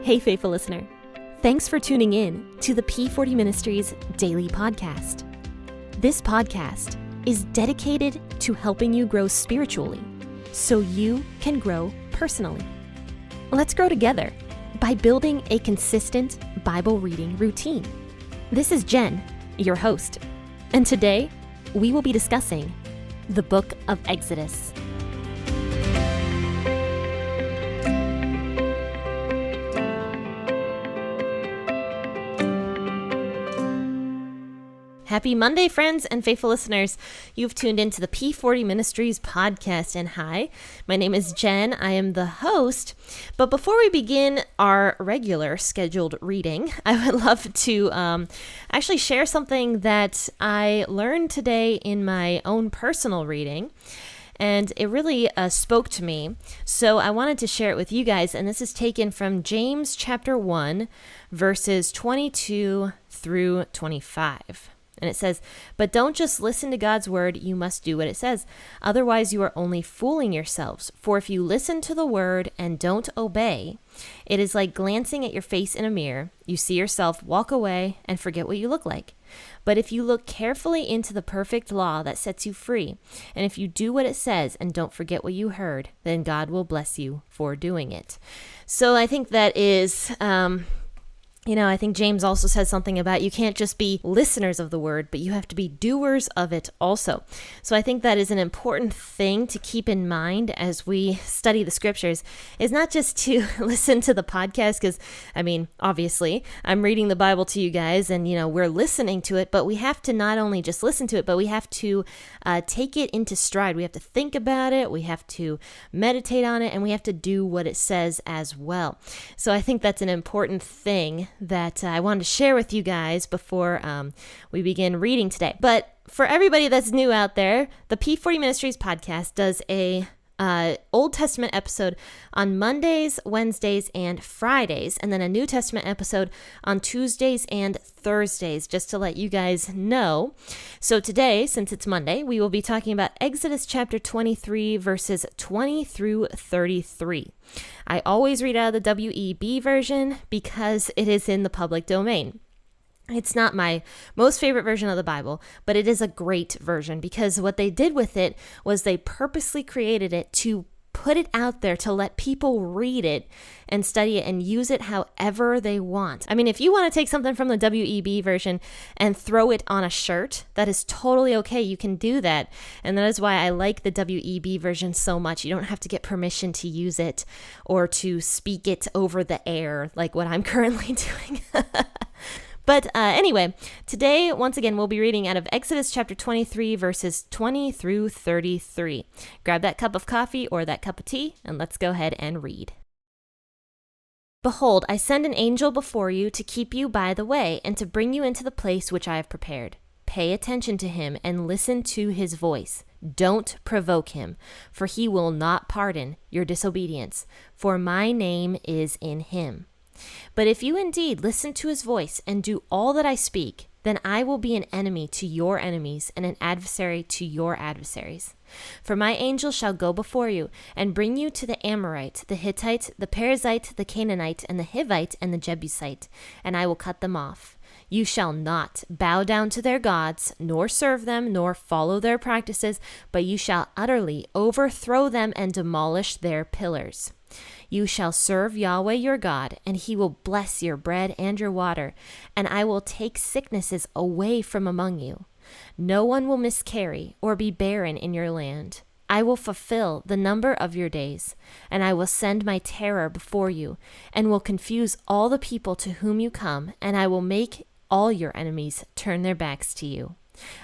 Hey, faithful listener. Thanks for tuning in to the P40 Ministries Daily Podcast. This podcast is dedicated to helping you grow spiritually so you can grow personally. Let's grow together by building a consistent Bible reading routine. This is Jen, your host, and today we will be discussing the book of Exodus. Happy Monday, friends and faithful listeners. You've tuned into the P40 Ministries podcast. And hi, my name is Jen. I am the host. But before we begin our regular scheduled reading, I would love to actually share something that I learned today in my own personal reading. And it really spoke to me. So I wanted to share it with you guys. And this is taken from James chapter 1, verses 22 through 25. And it says, "But don't just listen to God's word, you must do what it says. Otherwise, you are only fooling yourselves. For if you listen to the word and don't obey, it is like glancing at your face in a mirror. You see yourself, walk away, and forget what you look like. But if you look carefully into the perfect law that sets you free, and if you do what it says and don't forget what you heard, then God will bless you for doing it." So I think that is... I think James also says something about you can't just be listeners of the word, but you have to be doers of it also. So I think that is an important thing to keep in mind as we study the scriptures, is not just to listen to the podcast, because, obviously, I'm reading the Bible to you guys and, we're listening to it, but we have to not only just listen to it, but we have to take it into stride. We have to think about it, we have to meditate on it, and we have to do what it says as well. So I think that's an important thing that I wanted to share with you guys before we begin reading today. But for everybody that's new out there, the P40 Ministries podcast does a Old Testament episode on Mondays, Wednesdays, and Fridays, and then a New Testament episode on Tuesdays and Thursdays, just to let you guys know. So today, since it's Monday, we will be talking about Exodus chapter 23, verses 20 through 33. I always read out of the WEB version because it is in the public domain. It's not my most favorite version of the Bible, but it is a great version because what they did with it was they purposely created it to put it out there to let people read it and study it and use it however they want. If you want to take something from the WEB version and throw it on a shirt, that is totally okay. You can do that. And that is why I like the WEB version so much. You don't have to get permission to use it or to speak it over the air like what I'm currently doing. But anyway, today, once again, we'll be reading out of Exodus chapter 23, verses 20 through 33. Grab that cup of coffee or that cup of tea, and let's go ahead and read. "Behold, I send an angel before you to keep you by the way and to bring you into the place which I have prepared. Pay attention to him and listen to his voice. Don't provoke him, for he will not pardon your disobedience, for my name is in him. But if you indeed listen to his voice and do all that I speak, then I will be an enemy to your enemies and an adversary to your adversaries. For my angel shall go before you and bring you to the Amorite, the Hittite, the Perizzite, the Canaanite, and the Hivite, and the Jebusite, and I will cut them off. You shall not bow down to their gods, nor serve them, nor follow their practices, but you shall utterly overthrow them and demolish their pillars. You shall serve Yahweh your God, and he will bless your bread and your water, and I will take sicknesses away from among you. No one will miscarry or be barren in your land. I will fulfill the number of your days, and I will send my terror before you, and will confuse all the people to whom you come, and I will make all your enemies turn their backs to you.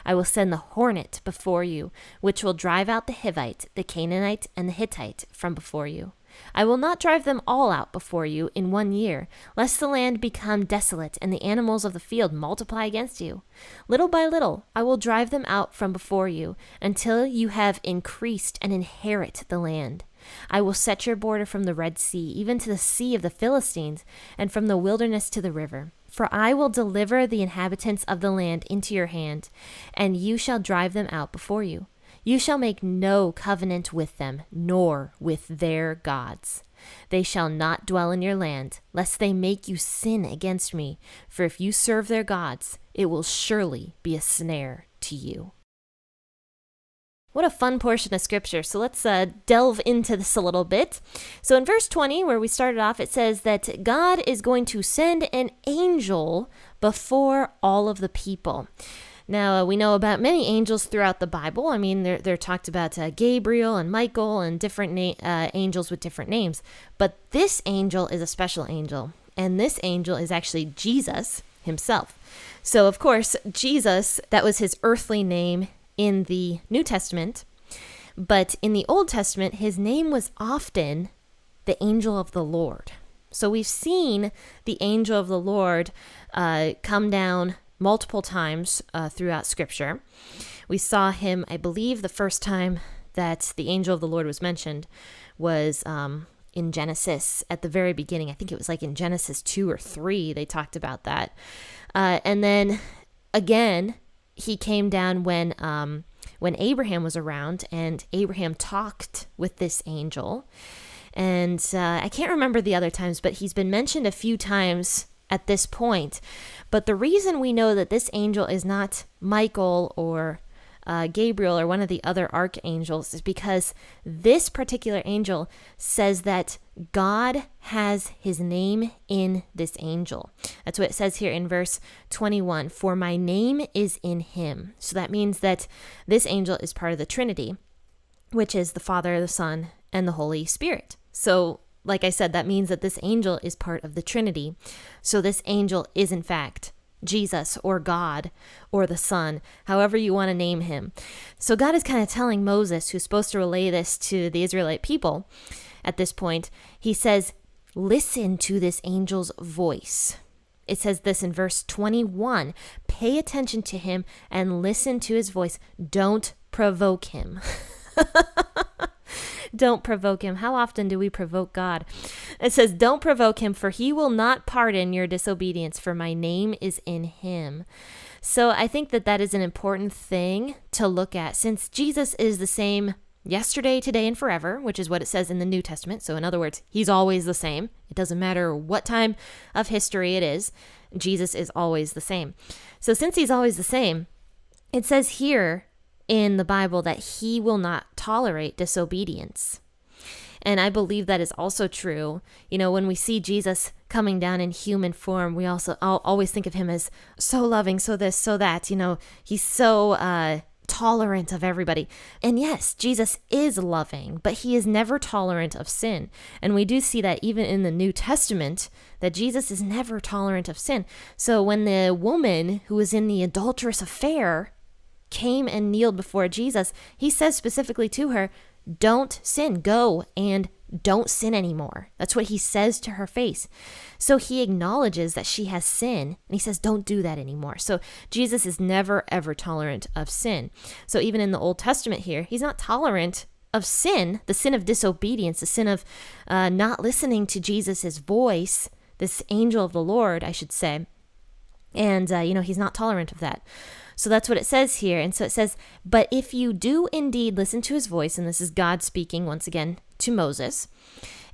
I will send the hornet before you, which will drive out the Hivite, the Canaanite, and the Hittite from before you. I will not drive them all out before you in 1 year, lest the land become desolate and the animals of the field multiply against you. Little by little I will drive them out from before you, until you have increased and inherit the land. I will set your border from the Red Sea, even to the sea of the Philistines, and from the wilderness to the river. For I will deliver the inhabitants of the land into your hand, and you shall drive them out before you. You shall make no covenant with them, nor with their gods. They shall not dwell in your land, lest they make you sin against me. For if you serve their gods, it will surely be a snare to you. What a fun portion of scripture. So let's delve into this a little bit. So in verse 20, where we started off, it says that God is going to send an angel before all of the people. Now, we know about many angels throughout the Bible. I mean, they're talked about Gabriel and Michael and different angels with different names. But this angel is a special angel. And this angel is actually Jesus himself. So, of course, Jesus, that was his earthly name in the New Testament, but in the Old Testament, his name was often the angel of the Lord. So we've seen the angel of the Lord come down multiple times throughout Scripture. We saw him, I believe the first time that the angel of the Lord was mentioned was in Genesis at the very beginning. I think it was like in Genesis 2 or 3, they talked about that. And then again, he came down when Abraham was around, and Abraham talked with this angel. And I can't remember the other times, but he's been mentioned a few times at this point. But the reason we know that this angel is not Michael or Gabriel or one of the other archangels is because this particular angel says that God has his name in this angel. That's what it says here in verse 21. For my name is in him. So that means that this angel is part of the Trinity, which is the Father, the Son, and the Holy Spirit. So like I said, that means that this angel is part of the Trinity. So this angel is in fact Jesus or God or the Son, however you want to name him. So God is kind of telling Moses, who's supposed to relay this to the Israelite people at this point, he says, listen to this angel's voice. It says this in verse 21, pay attention to him and listen to his voice. Don't provoke him. Don't provoke him. How often do we provoke God? It says, don't provoke him, for he will not pardon your disobedience, for my name is in him. So I think that is an important thing to look at, since Jesus is the same yesterday, today, and forever, which is what it says in the New Testament. So in other words, he's always the same. It doesn't matter what time of history it is. Jesus is always the same. So since he's always the same, it says here in the Bible that he will not tolerate disobedience. And I believe that is also true. You know, when we see Jesus coming down in human form, we also always think of him as so loving, so this, so that. You know, he's so tolerant of everybody. And yes, Jesus is loving, but he is never tolerant of sin. And we do see that even in the New Testament, that Jesus is never tolerant of sin. So when the woman who was in the adulterous affair came and kneeled before Jesus, he says specifically to her, don't sin, go and don't sin anymore. That's what he says to her face. So he acknowledges that she has sin, and he says, don't do that anymore. So Jesus is never, ever tolerant of sin. So even in the Old Testament here, he's not tolerant of sin, the sin of disobedience, the sin of not listening to Jesus's voice, this angel of the Lord, I should say. And, he's not tolerant of that. So that's what it says here. And so it says, but if you do indeed listen to his voice, and this is God speaking once again to Moses,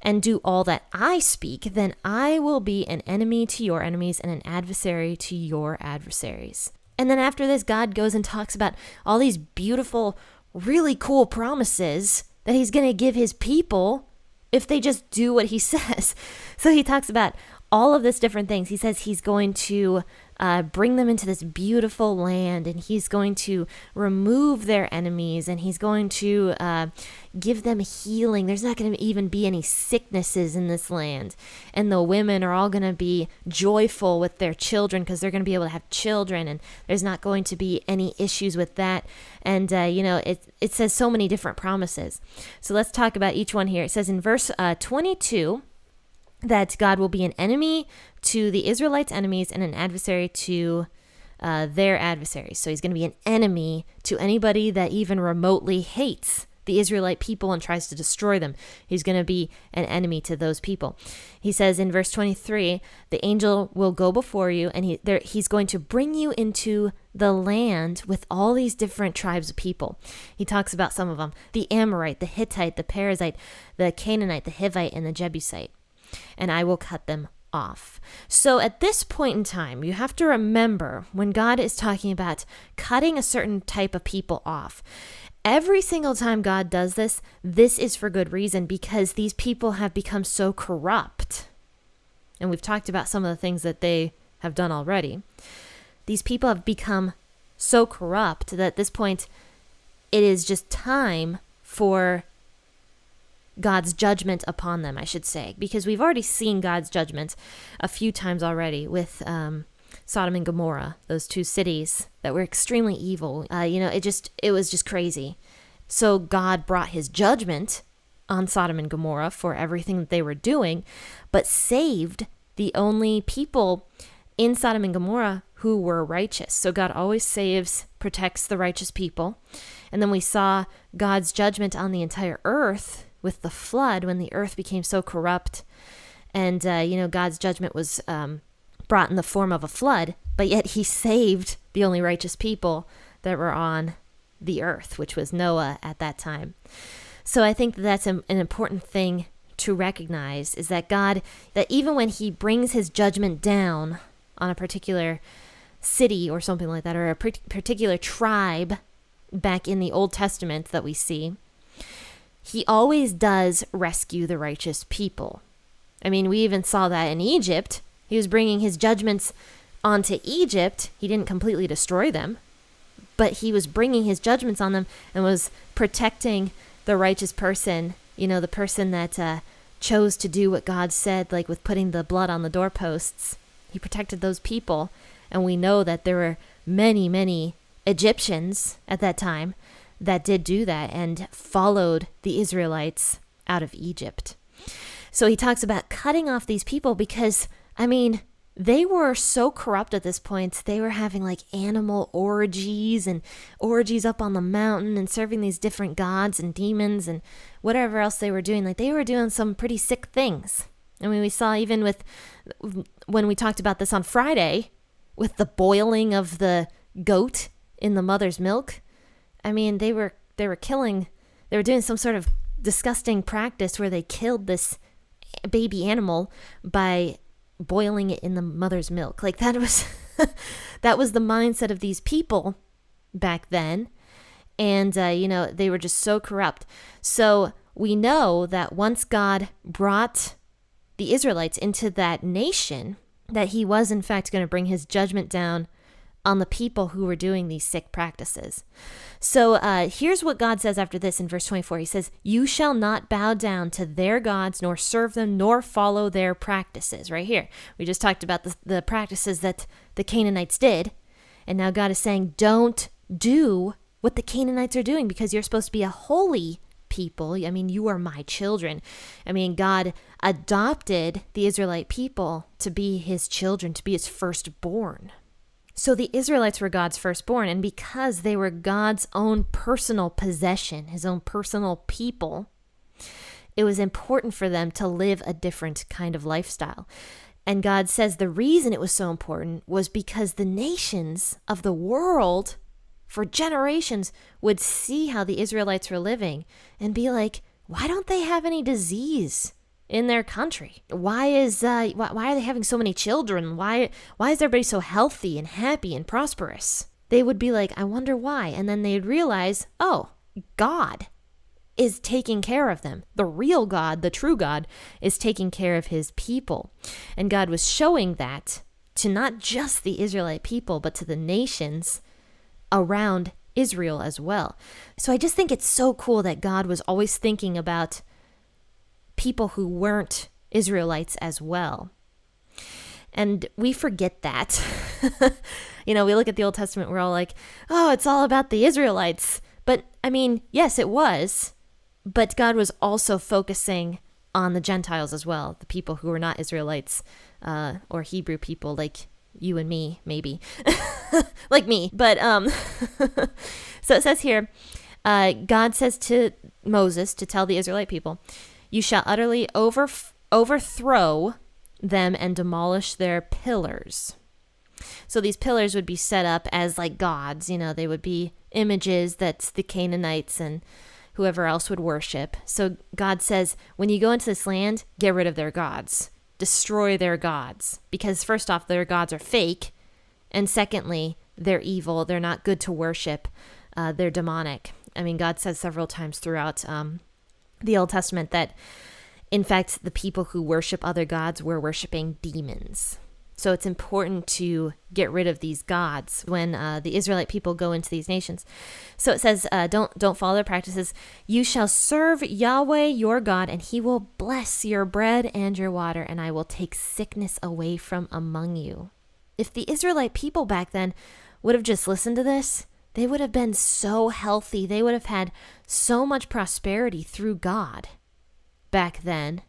and do all that I speak, then I will be an enemy to your enemies and an adversary to your adversaries. And then after this, God goes and talks about all these beautiful, really cool promises that he's going to give his people if they just do what he says. So he talks about all of this different things. He says he's going to bring them into this beautiful land, and he's going to remove their enemies, and he's going to give them healing. There's not going to even be any sicknesses in this land, and the women are all going to be joyful with their children because they're going to be able to have children, and there's not going to be any issues with that. And it says so many different promises. So let's talk about each one here. It says in verse 22 that God will be an enemy to the Israelites' enemies and an adversary to their adversaries. So he's going to be an enemy to anybody that even remotely hates the Israelite people and tries to destroy them. He's going to be an enemy to those people. He says in verse 23, the angel will go before you, and he's going to bring you into the land with all these different tribes of people. He talks about some of them: the Amorite, the Hittite, the Perizzite, the Canaanite, the Hivite, and the Jebusite. And I will cut them off. So at this point in time, you have to remember, when God is talking about cutting a certain type of people off, every single time God does this, this is for good reason, because these people have become so corrupt. And we've talked about some of the things that they have done already. These people have become so corrupt that at this point, it is just time for God's judgment upon them, I should say, because we've already seen God's judgment a few times already with Sodom and Gomorrah, those two cities that were extremely evil. It was just crazy. So God brought his judgment on Sodom and Gomorrah for everything that they were doing, but saved the only people in Sodom and Gomorrah who were righteous. So God always saves, protects the righteous people. And then we saw God's judgment on the entire earth with the flood, when the earth became so corrupt, and God's judgment was brought in the form of a flood, but yet he saved the only righteous people that were on the earth, which was Noah at that time. So I think that's an important thing to recognize, is that God, that even when he brings his judgment down on a particular city or something like that, or a particular tribe back in the Old Testament that we see, he always does rescue the righteous people. I mean, we even saw that in Egypt. He was bringing his judgments onto Egypt. He didn't completely destroy them, but he was bringing his judgments on them and was protecting the righteous person, the person that chose to do what God said, like with putting the blood on the doorposts. He protected those people, and we know that there were many, many Egyptians at that time that did do that and followed the Israelites out of Egypt. So he talks about cutting off these people because, they were so corrupt at this point. They were having like animal orgies and orgies up on the mountain and serving these different gods and demons and whatever else they were doing. Like, they were doing some pretty sick things. We saw even when we talked about this on Friday with the boiling of the goat in the mother's milk. They were doing some sort of disgusting practice where they killed this baby animal by boiling it in the mother's milk. Like, that was that was the mindset of these people back then. And they were just so corrupt. So we know that once God brought the Israelites into that nation, that he was in fact going to bring his judgment down on the people who were doing these sick practices. So here's what God says after this in verse 24. He says, "You shall not bow down to their gods, nor serve them, nor follow their practices." Right here. We just talked about the practices that the Canaanites did. And now God is saying, don't do what the Canaanites are doing, because you're supposed to be a holy people. You are my children. God adopted the Israelite people to be his children, to be his firstborn. So the Israelites were God's firstborn, and because they were God's own personal possession, his own personal people, it was important for them to live a different kind of lifestyle. And God says the reason it was so important was because the nations of the world for generations would see how the Israelites were living and be like, why don't they have any disease in their country? Why are they having so many children? Why is everybody so healthy and happy and prosperous? They would be like, I wonder why. And then they'd realize, oh, God is taking care of them. The real God, the true God, is taking care of his people. And God was showing that to not just the Israelite people, but to the nations around Israel as well. So I just think it's so cool that God was always thinking about people who weren't Israelites as well. And we forget that. We look at the Old Testament, we're all like, oh, it's all about the Israelites. But yes, it was. But God was also focusing on the Gentiles as well, the people who were not Israelites or Hebrew people, like you and me, maybe. Like me. But so it says here, God says to Moses to tell the Israelite people, you shall utterly overthrow them and demolish their pillars. So these pillars would be set up as like gods, they would be images that the Canaanites and whoever else would worship. So God says, when you go into this land, get rid of their gods, destroy their gods, because first off, their gods are fake, and secondly, they're evil, they're not good to worship, they're demonic. I mean, God says several times throughout the Old Testament that, in fact, the people who worship other gods were worshiping demons. So it's important to get rid of these gods when the Israelite people go into these nations. So it says, don't follow their practices. You shall serve Yahweh your God, and he will bless your bread and your water, and I will take sickness away from among you. If the Israelite people back then would have just listened to this, they would have been so healthy. They would have had so much prosperity through God back then.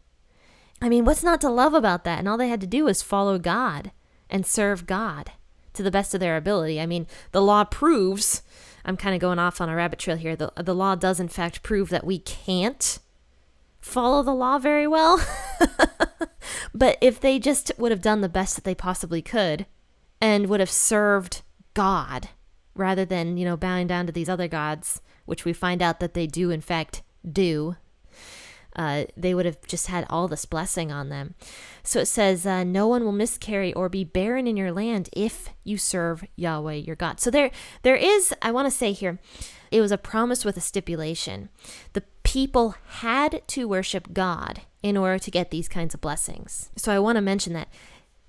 I mean, what's not to love about that? And all they had to do was follow God and serve God to the best of their ability. I mean, the law proves, I'm kind of going off on a rabbit trail here, the law does in fact prove that we can't follow the law very well. But if they just would have done the best that they possibly could and would have served God rather than, bowing down to these other gods, which we find out that they do in fact do, they would have just had all this blessing on them. So it says, no one will miscarry or be barren in your land if you serve Yahweh your God. So there is, I want to say here, it was a promise with a stipulation. The people had to worship God in order to get these kinds of blessings. So I want to mention that.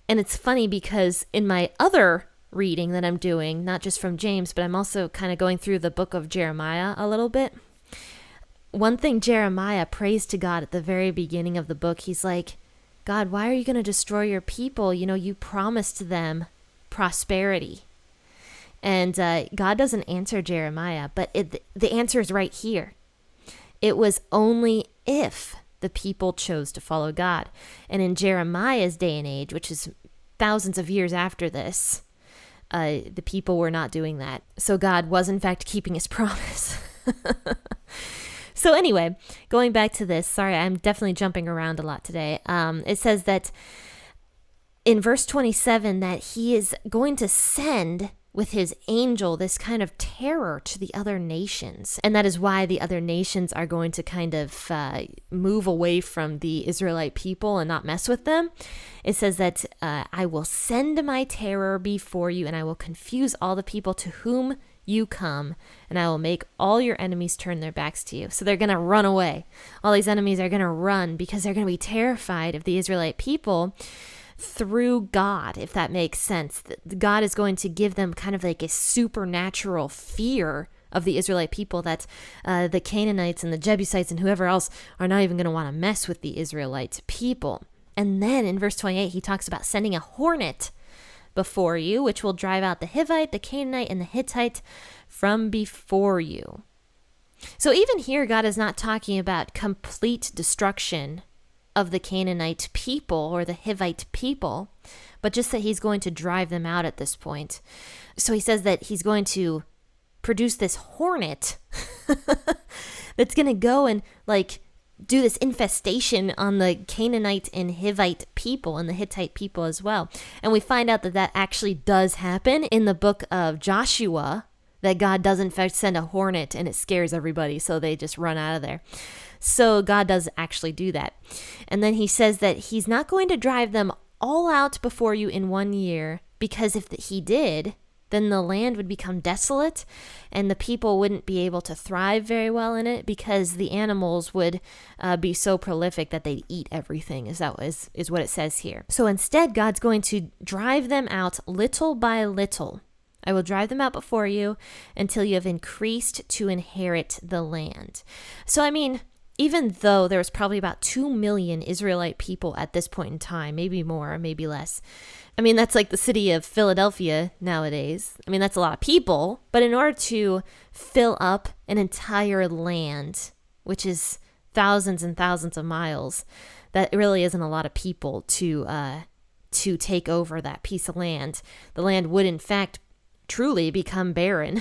And it's funny because in my other reading that I'm doing, not just from James, but I'm also kind of going through the book of Jeremiah a little bit. One thing Jeremiah prays to God at the very beginning of the book, he's like, God, why are you going to destroy your people? You promised them prosperity. And God doesn't answer Jeremiah, but the answer is right here. It was only if the people chose to follow God. And in Jeremiah's day and age, which is thousands of years after this, the people were not doing that. So God was in fact keeping his promise. So anyway, going back to this, sorry, I'm definitely jumping around a lot today. It says that in verse 27 that he is going to send with his angel this kind of terror to the other nations. And that is why the other nations are going to kind of move away from the Israelite people and not mess with them. It says that I will send my terror before you, and I will confuse all the people to whom you come, and I will make all your enemies turn their backs to you. So they're going to run away. All these enemies are going to run because they're going to be terrified of the Israelite people through God, if that makes sense. God is going to give them kind of like a supernatural fear of the Israelite people that the Canaanites and the Jebusites and whoever else are not even going to want to mess with the Israelite people. And then in verse 28, he talks about sending a hornet before you, which will drive out the Hivite, the Canaanite, and the Hittite from before you. So even here, God is not talking about complete destruction of the Canaanite people or the Hivite people, but just that he's going to drive them out at this point. So he says that he's going to produce this hornet that's going to go and do this infestation on the Canaanite and Hivite people and the Hittite people as well. And we find out that actually does happen in the book of Joshua, that God does in fact send a hornet and it scares everybody, so they just run out of there. So God does actually do that. And then he says that he's not going to drive them all out before you in 1 year, because if he did, then the land would become desolate and the people wouldn't be able to thrive very well in it, because the animals would be so prolific that they'd eat everything, is what it says here. So instead, God's going to drive them out little by little. I will drive them out before you until you have increased to inherit the land. So, I mean, even though there was probably about 2 million Israelite people at this point in time, maybe more, maybe less. I mean, that's like the city of Philadelphia nowadays. I mean, that's a lot of people. But in order to fill up an entire land, which is thousands and thousands of miles, that really isn't a lot of people to take over that piece of land. The land would, in fact, truly become barren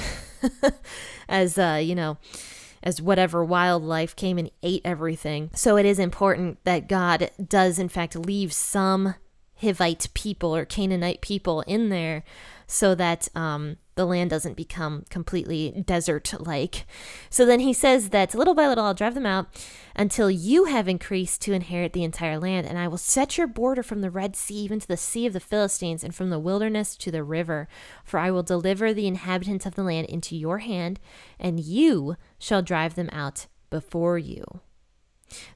as, as whatever wildlife came and ate everything. So it is important that God does, in fact, leave some Hivite people or Canaanite people in there so that the land doesn't become completely desert-like. So then he says that little by little I'll drive them out until you have increased to inherit the entire land, and I will set your border from the Red Sea even to the Sea of the Philistines and from the wilderness to the river. For I will deliver the inhabitants of the land into your hand, and you shall drive them out before you.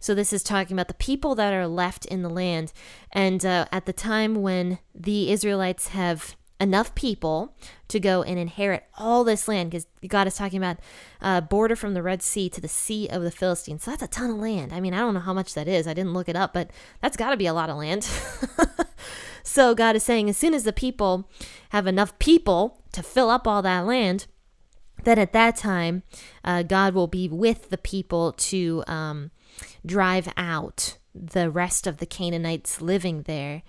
So this is talking about the people that are left in the land. And at the time when the Israelites have enough people to go and inherit all this land, because God is talking about border from the Red Sea to the Sea of the Philistines. So that's a ton of land. I mean, I don't know how much that is. I didn't look it up, but that's got to be a lot of land. So God is saying as soon as the people have enough people to fill up all that land, then at that time, God will be with the people to drive out the rest of the Canaanites living there.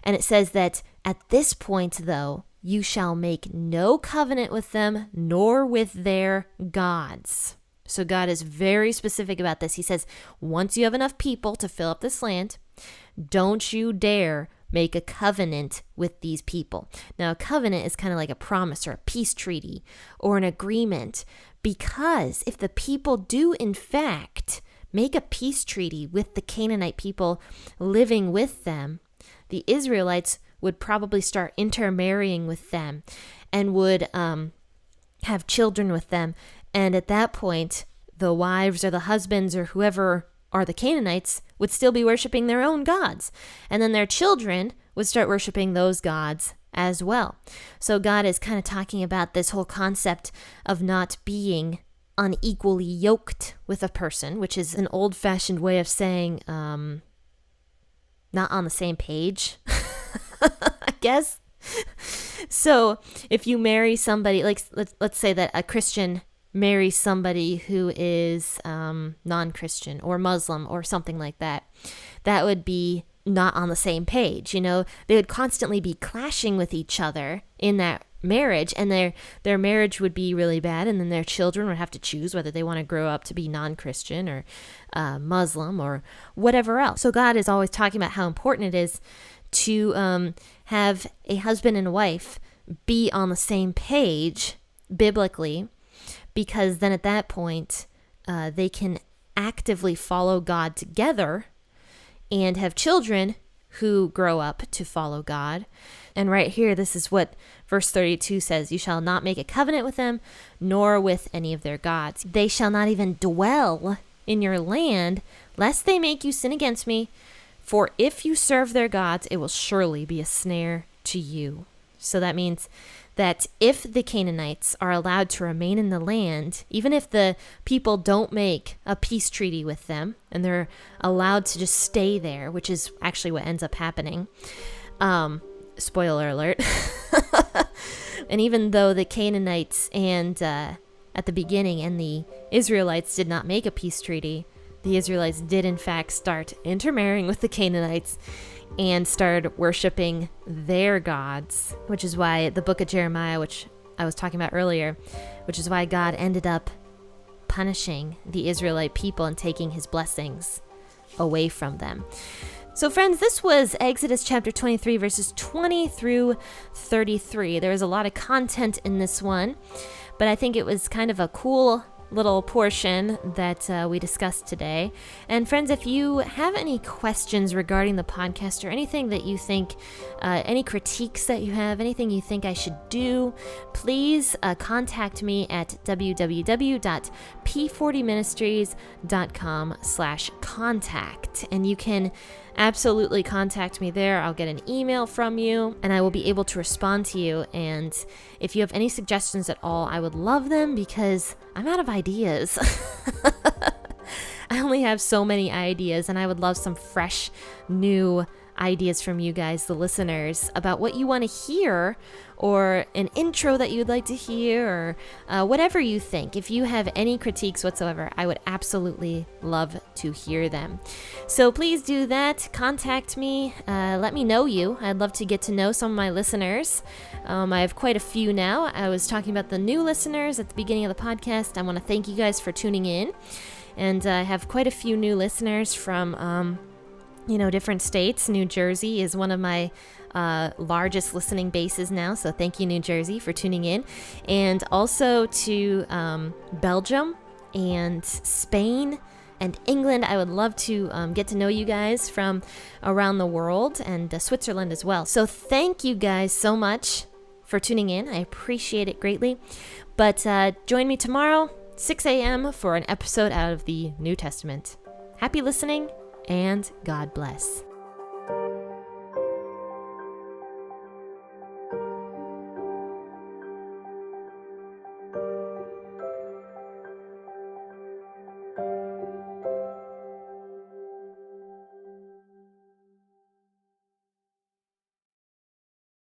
And it says that at this point, though, you shall make no covenant with them, nor with their gods. So God is very specific about this. He says, once you have enough people to fill up this land, don't you dare make a covenant with these people. Now, a covenant is kind of like a promise or a peace treaty or an agreement, because if the people do, in fact, make a peace treaty with the Canaanite people living with them, the Israelites would probably start intermarrying with them and would have children with them. And at that point, the wives or the husbands or whoever are the Canaanites would still be worshiping their own gods. And then their children would start worshiping those gods as well. So God is kind of talking about this whole concept of not being unequally yoked with a person, which is an old-fashioned way of saying not on the same page, I guess. So if you marry somebody, like let's say that a Christian marries somebody who is non-Christian or Muslim or something like that, that would be not on the same page. They would constantly be clashing with each other in that marriage, and their marriage would be really bad, and then their children would have to choose whether they want to grow up to be non-Christian or Muslim or whatever else. So God is always talking about how important it is to have a husband and wife be on the same page biblically, because then at that point they can actively follow God together and have children who grow up to follow God. And right here, this is what verse 32 says: you shall not make a covenant with them, nor with any of their gods. They shall not even dwell in your land, lest they make you sin against me. For if you serve their gods, it will surely be a snare to you. So that means that if the Canaanites are allowed to remain in the land, even if the people don't make a peace treaty with them, and they're allowed to just stay there, which is actually what ends up happening, spoiler alert. And even though the Canaanites and at the beginning and the Israelites did not make a peace treaty, the Israelites did in fact start intermarrying with the Canaanites and started worshiping their gods, which is why the book of Jeremiah, which I was talking about earlier, which is why God ended up punishing the Israelite people and taking his blessings away from them. So friends, this was Exodus chapter 23, verses 20 through 33. There was a lot of content in this one, but I think it was kind of a cool little portion that we discussed today. And friends, if you have any questions regarding the podcast or anything that you think, any critiques that you have, anything you think I should do, please contact me at www.p40ministries.com/contact. And you can absolutely contact me there. I'll get an email from you and I will be able to respond to you. And if you have any suggestions at all, I would love them because I'm out of ideas. I only have so many ideas, and I would love some fresh, new ideas from you guys, the listeners, about what you want to hear, or an intro that you'd like to hear, or whatever you think. If you have any critiques whatsoever, I would absolutely love to hear them. So please do that. Contact me. Let me know you. I'd love to get to know some of my listeners. I have quite a few now. I was talking about the new listeners at the beginning of the podcast. I want to thank you guys for tuning in. And I have quite a few new listeners from different states. New Jersey is one of my largest listening bases now, so thank you, New Jersey, for tuning in. And also to Belgium and Spain and England. I would love to get to know you guys from around the world, and Switzerland as well. So thank you guys so much for tuning in. I appreciate it greatly. But join me tomorrow, 6 a.m. for an episode out of the New Testament. Happy listening, and God bless.